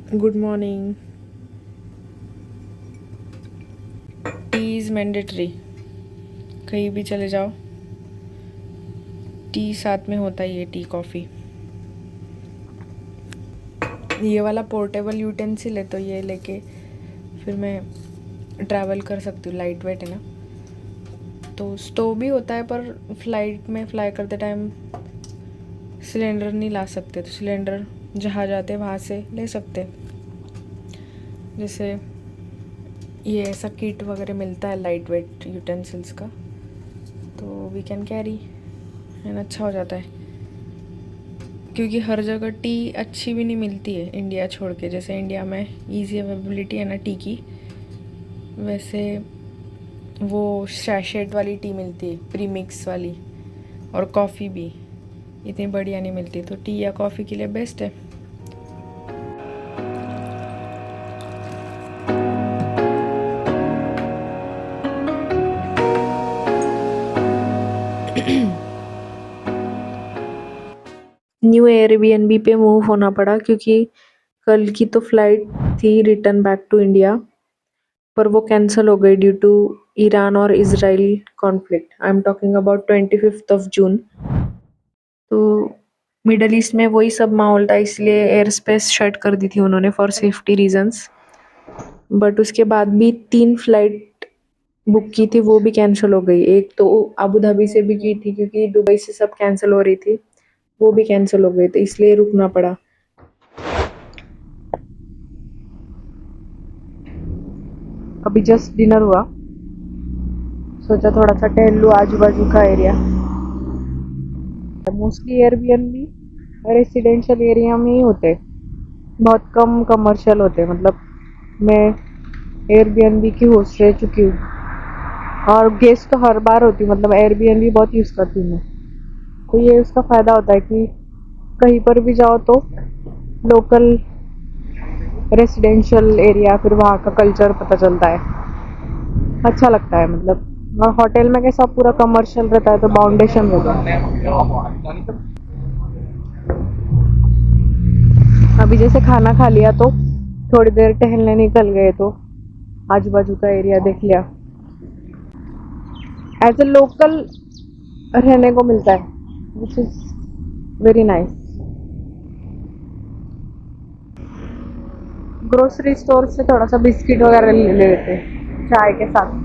Good morning. T is mandatory. कहीं भी चले जाओ, टी साथ में होता ही है, टी कॉफ़ी। ये वाला पोर्टेबल यूटेंसिल है, तो ये लेके फिर मैं ट्रैवल कर सकती हूँ। लाइट वेट है ना, तो स्टोव भी होता है, पर फ्लाइट में फ्लाई करते टाइम सिलेंडर नहीं ला सकते, तो सिलेंडर जहाँ जाते वहाँ से ले सकते। जैसे ये ऐसा किट वगैरह मिलता है लाइट वेट यूटेंसिल्स का, तो वी कैन कैरी एंड अच्छा हो जाता है। क्योंकि हर जगह टी अच्छी भी नहीं मिलती है इंडिया छोड़ के। जैसे इंडिया में इजी अवेलेबिलिटी है ना टी की, वैसे वो सैशेट वाली टी मिलती है, प्रीमिक्स वाली। और कॉफ़ी भी इतनी बढ़िया नहीं मिलती, तो टी या कॉफ़ी के लिए बेस्ट है। न्यू एयरबीएनबी पे मूव होना पड़ा, क्योंकि कल की तो फ्लाइट थी रिटर्न बैक टू इंडिया, पर वो कैंसिल हो गई ड्यू टू ईरान और Israel conflict. I am talking about 25 जून। तो मिडल ईस्ट में वही सब माहौल था, इसलिए एयर स्पेस शट कर दी थी उन्होंने फॉर सेफ्टी रीजंस। बट उसके बाद भी 3 फ्लाइट बुक की थी, वो भी कैंसिल हो गई। एक तो अबू धाबी से भी की थी, क्योंकि दुबई से सब कैंसिल हो रही थी, वो भी कैंसिल हो गई, तो इसलिए रुकना पड़ा। अभी जस्ट डिनर हुआ, सोचा थोड़ा सा टहल लूँ आजू बाजू का area. Mostly Airbnb residential area में ही होते, बहुत कम कमर्शियल होते। मतलब मैं एयरबीएनबी की होस्ट रह चुकी हूँ, और गेस्ट तो हर बार होती हूँ। मतलब एयरबीएनबी बहुत यूज़ करती हूँ मैं। तो ये उसका फ़ायदा होता है कि कहीं पर भी जाओ तो लोकल रेसिडेंशियल एरिया, फिर वहाँ का कल्चर पता चलता है, अच्छा लगता है। मतलब और होटल में कैसा पूरा कमर्शियल रहता है, तो बाउंडेशन रहता है। अभी जैसे खाना खा लिया तो थोड़ी देर टहलने निकल गए, तो आजू बाजू का एरिया देख लिया। एज ए लोकल रहने को मिलता है, which is very nice. Grocery store से थोड़ा सा बिस्किट वगैरह ले लेते हैं चाय के साथ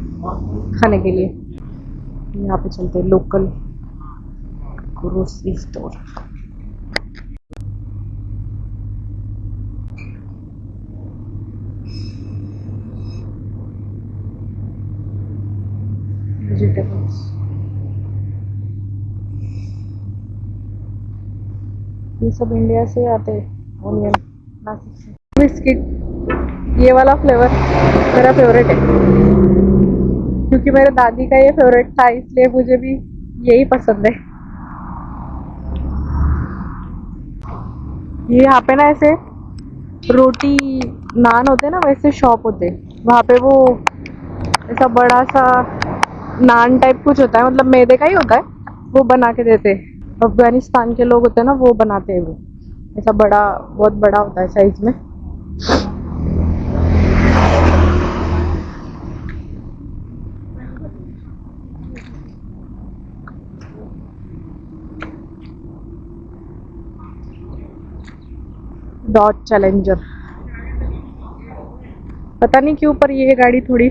खाने के लिए। यहाँ पे चलते हैं लोकल ग्रोसरी स्टोर। वेजिटेबल्स ये सब इंडिया से आते हैं, ऑनियन नासिक से। बिस्किट ये वाला फ्लेवर मेरा फेवरेट है, क्योंकि मेरे दादी का ये फेवरेट था, इसलिए मुझे भी यही पसंद है। ये यहाँ पे ना ऐसे रोटी नान होते हैं ना, वैसे शॉप होते हैं वहाँ पे। वो ऐसा बड़ा सा नान टाइप कुछ होता है, मतलब मैदे का ही होता है, वो बना के देते हैं। अफगानिस्तान के लोग होते हैं ना, वो बनाते हैं। वो ऐसा बड़ा, बहुत बड़ा होता है साइज में। डॉट चैलेंजर, पता नहीं क्यों, पर ये गाड़ी थोड़ी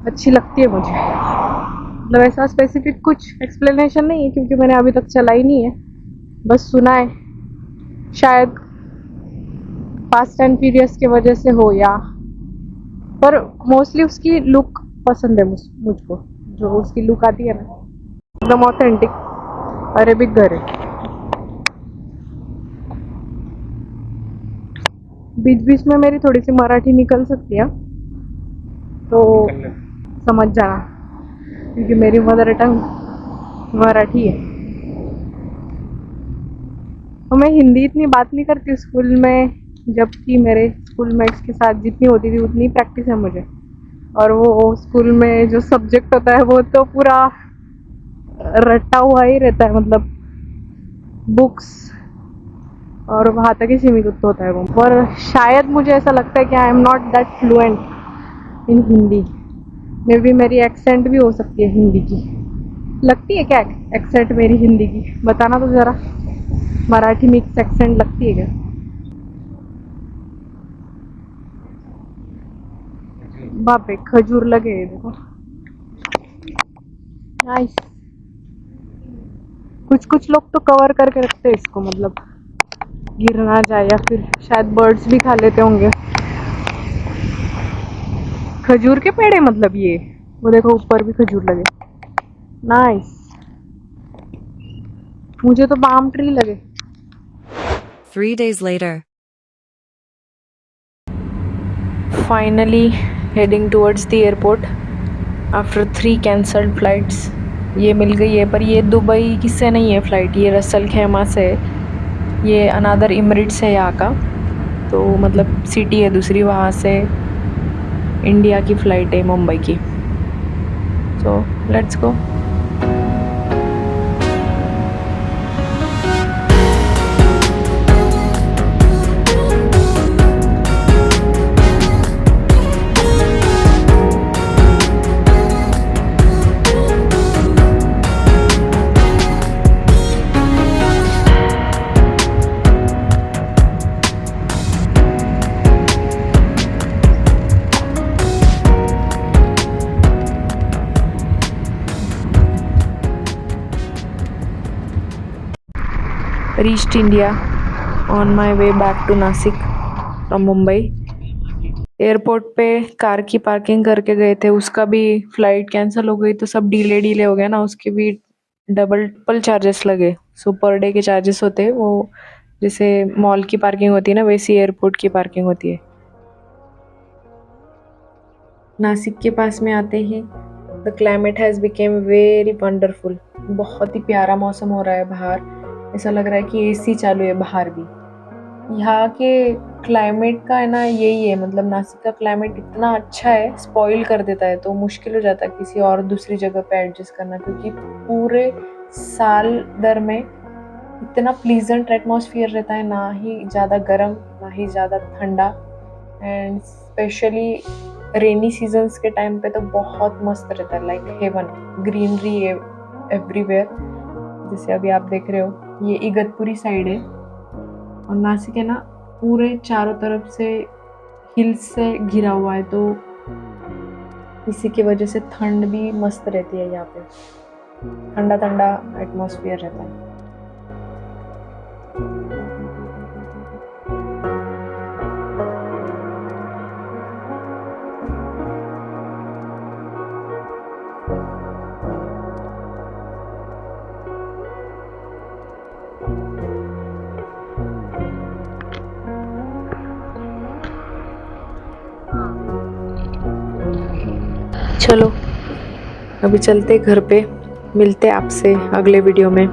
अच्छी लगती है मुझे। मतलब ऐसा स्पेसिफिक कुछ एक्सप्लेनेशन नहीं है, क्योंकि मैंने अभी तक चलाई नहीं है, बस सुना है। शायद फास्ट एंड फ्यूरियस की वजह से हो, या पर मोस्टली उसकी लुक पसंद है मुझको। जो उसकी लुक आती है ना, एकदम ऑथेंटिक अरेबिक घर है। बीच बीच में मेरी थोड़ी सी मराठी निकल सकती है, तो समझ जाना, क्योंकि मेरी मदर टंग मराठी है। तो मैं हिंदी इतनी बात नहीं करती स्कूल में, जबकि मेरे स्कूल मेट्स के साथ जितनी होती थी उतनी प्रैक्टिस है मुझे। और वो स्कूल में जो सब्जेक्ट होता है वो तो पूरा रटा हुआ ही रहता है। मतलब बुक्स और वहाँ तक ही सीमित होता है वो। पर शायद मुझे ऐसा लगता है कि I am not that fluent in Hindi. May be मेरी एक्सेंट भी हो सकती है हिंदी की। लगती है क्या एक्सेंट मेरी हिंदी की? बताना तो ज़रा। मराठी मिक्स एक्सेंट लगती है क्या? बाप रे, खजूर लगे हैं, देखो। नाइस। कुछ कुछ लोग तो कवर करके रखते हैं इसको, मतलब गिर ना जाए, या फिर शायद बर्ड्स भी खा लेते होंगे। खजूर के पेड़ है मतलब ये। वो देखो ऊपर भी खजूर लगे। नाइस। मुझे तो पाम ट्री लगे। 3 days later. Finally heading towards the airport after 3 cancelled flights. ये मिल गई है, पर ये दुबई की से नहीं है फ़्लाइट, ये रसल खेमा से है। ये अनादर इमरेट्स है यहाँ का, तो मतलब सिटी है दूसरी, वहाँ से इंडिया की फ़्लाइट है मुंबई की। So let's go. Reached India on my way back to Nasik from Mumbai. Airport पे कार की पार्किंग करके गए थे, उसका भी फ्लाइट कैंसिल हो गई, तो सब डीले हो गया ना, उसके भी डबल चार्जेस लगे। सो पर डे के चार्जेस होते हैं वो, जैसे मॉल की पार्किंग होती है ना, वैसी एयरपोर्ट की पार्किंग होती है। नासिक के पास में आते ही the climate has become very wonderful. बहुत ही प्यारा मौसम हो रहा है बाहर, ऐसा लग रहा है कि एसी चालू है बाहर भी। यहाँ के क्लाइमेट का है ना यही है, मतलब नासिक का क्लाइमेट इतना अच्छा है, स्पॉइल कर देता है, तो मुश्किल हो जाता है किसी और दूसरी जगह पे एडजस्ट करना, क्योंकि पूरे साल दर में इतना प्लीजेंट एटमॉस्फेयर रहता है, ना ही ज़्यादा गर्म ना ही ज़्यादा ठंडा। एंड स्पेशली रेनी सीजन्स के टाइम पे तो बहुत मस्त रहता है, लाइक हेवन। ग्रीनरी है एवरीवेयर, जैसे अभी आप देख रहे हो, ये इगतपुरी साइड है, और नासिक है ना पूरे चारों तरफ से हिल्स से घिरा हुआ है, तो इसी की वजह से ठंड भी मस्त रहती है यहाँ पे, ठंडा ठंडा एटमॉस्फेयर रहता है। चलो अभी चलते घर पे, मिलते आपसे अगले वीडियो में।